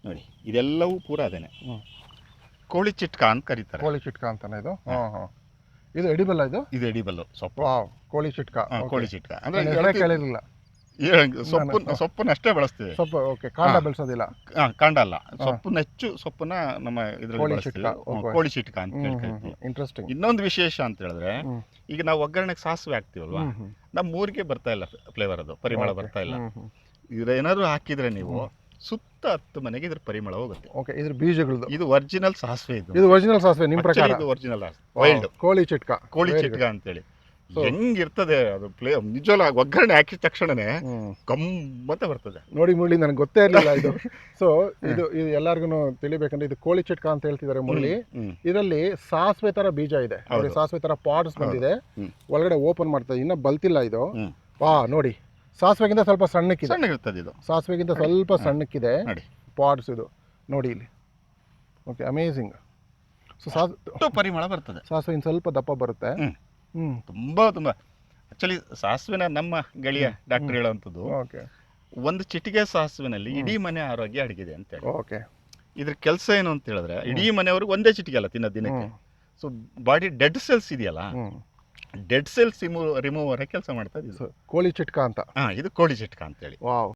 ನೋಡಿ ಇದೆಲ್ಲವೂ ಪೂರ ಅದೇನೆ. ಕೋಳಿ ಚಿಟ್ಕ ಅಂತ ಕರೀತಾರೆ. ಕೋಳಿ ಚಿಟ್ಕ ಅಂತಾನೆ ಇದು. ಇದು ಎಡಿಬಲ್ ಇದು ಎಡಿಬಲ್ ಸೊಪ್ಪು. ಕೋಳಿ ಚಿಟ್ಕ. ಕೋಳಿ ಚಿಟ್ಕ ಅಂದ್ರೆ ಕೇಳಿರಲಿಲ್ಲ. ಸೊಪ್ಪನ್ನ ಅಷ್ಟೇ ಬಳಸ್ತೀವಿ. ಸೊಪ್ಪು ಓಕೆ. ಕಾಂಡ ಬೆಳೆಸೋದಿಲ್ಲ. ಕಾಂಡ ಅಲ್ಲ, ಸೊಪ್ಪನ್ನ ಹೆಚ್ಚು ಸೊಪ್ಪನ್ನ ನಮ್ಮ ಇದ್ರಲ್ಲಿ ಬಳಸ್ತೀವಿ. ಕೋಳಿ ಚಿಟ್ಕ ಅಂತ ಹೇಳ್ತೀವಿ. ಇಂಟ್ರೆಸ್ಟಿಂಗ್. ಇನ್ನೊಂದು ವಿಶೇಷ ಅಂತ ಹೇಳಿದ್ರೆ, ಈಗ ನಾವು ಒಗ್ಗರಣೆಗೆ ಸಾಸಿವೆ ಹಾಕ್ತಿವಲ್ವಾ, ನಮ್ಮ ಊರಿಗೆ ಬರ್ತಾ ಇಲ್ಲ ಫ್ಲೇವರ್, ಅದು ಪರಿಮಳ ಬರ್ತಾ ಇಲ್ಲ. ಇದೇನಾದ್ರು ಹಾಕಿದ್ರೆ ನೀವು ಸುತ್ತ 10 ಮನೆಗೆ ಇದ್ರ ಪರಿಮಳ ಹೋಗುತ್ತೆ. ಓಕೆ. ಇದ್ರ ಬೀಜಗಳು ಇದು ಒರಿಜಿನಲ್ ಸಾಸಿವೆ. ಇದು ಒರಿಜಿನಲ್ ಸಾಸಿವೆ ನಿಮ್ಮ ಪ್ರಕಾರ? ಇದು ಒರಿಜಿನಲ್ ವೈಲ್ಡ್ ಕೋಳಿ ಚಿಟ್ಕ. ಕೋಳಿ ಚಿಟ್ಕ ಅಂತೇಳಿ ಹೆಂಗಿರ್ತದೆ ಅದು ನಿಜವಲ್ಲ. ಒಗ್ಗರಣೆ ಹಾಕಿದ ತಕ್ಷಣನೇ ಗಮ್ಮತ್ತ ಬರ್ತದೆ. ನೋಡಿ ಮುರಳಿ, ನನಗೆ ಗೊತ್ತೇ ಇರಲಿಲ್ಲ ಇದು. ಸೊ ಇದು ಎಲ್ಲರಿಗೂ ತಿಳಿಬೇಕಂದ್ರೆ ಇದು ಕೋಳಿ ಚಿಟ್ಕ ಅಂತ ಹೇಳ್ತಿದ್ದಾರೆ ಮುರಳಿ. ಇದರಲ್ಲಿ ಸಾಸಿವೆ ತರ ಬೀಜ ಇದೆ, ಸಾಸಿವೆ ತರ ಪಾಡ್ಸ್ ಬಂದಿದೆ. ಒಳಗಡೆ ಓಪನ್ ಮಾಡ್ತದೆ, ಇನ್ನ ಬಲ್ತಿಲ್ಲ ಇದು. ನೋಡಿ, ಸಾಸಿವೆಗಿಂತ ಸ್ವಲ್ಪ ಸಣ್ಣಕ್ಕಿದೆ. ಇದು ಸಾಸಿವೆಗಿಂತ ಸ್ವಲ್ಪ ಸಣ್ಣಕ್ಕಿದೆ ಪಾಡ್ಸ್. ಇದು ನೋಡಿ ಇಲ್ಲಿ. Okay, amazing. ಸೊ ಪರಿಮಳ ಬರ್ತದೆ. ಸಾಸಿವೆ ಇನ್ನು ಸ್ವಲ್ಪ ದಪ್ಪ ಬರುತ್ತೆ. ತುಂಬಾ ತುಂಬಾ ಆಕ್ಚುಲಿ ಸಾಸಿವೆನ ನಮ್ಮ ಗೆಳೆಯ ಡಾಕ್ಟರ್ ಹೇಳುವಂಥದ್ದು, ಒಂದು ಚಿಟಿಕೆ ಸಾಸಿವೆನಲ್ಲಿ ಇಡೀ ಮನೆ ಆರೋಗ್ಯ ಅಡಗಿದೆ ಅಂತ ಹೇಳಿ. ಓಕೆ. ಇದ್ರ ಕೆಲಸ ಏನು ಅಂತ ಹೇಳಿದ್ರೆ, ಇಡೀ ಮನೆಯವ್ರಿಗೆ ಒಂದೇ ಚಿಟಿಕೆ ಅಲ್ಲ ತಿನ್ನೋ ದಿನಕ್ಕೆ. ಸೊ ಬಾಡಿ ಡೆಡ್ ಸೆಲ್ಸ್ ಇದೆಯಲ್ಲ, ಡೆಡ್ ಸೆಲ್ಸ್ ರಿಮೂವರ್ ಕೆಲಸ ಮಾಡ್ತಾ ಇದೆ. ಕೋಳಿ ಚಿಟ್ಕ ಅಂತ. ಇದು ಕೋಳಿ ಚಿಟ್ಕ ಅಂತೇಳಿ. ವಾವ್.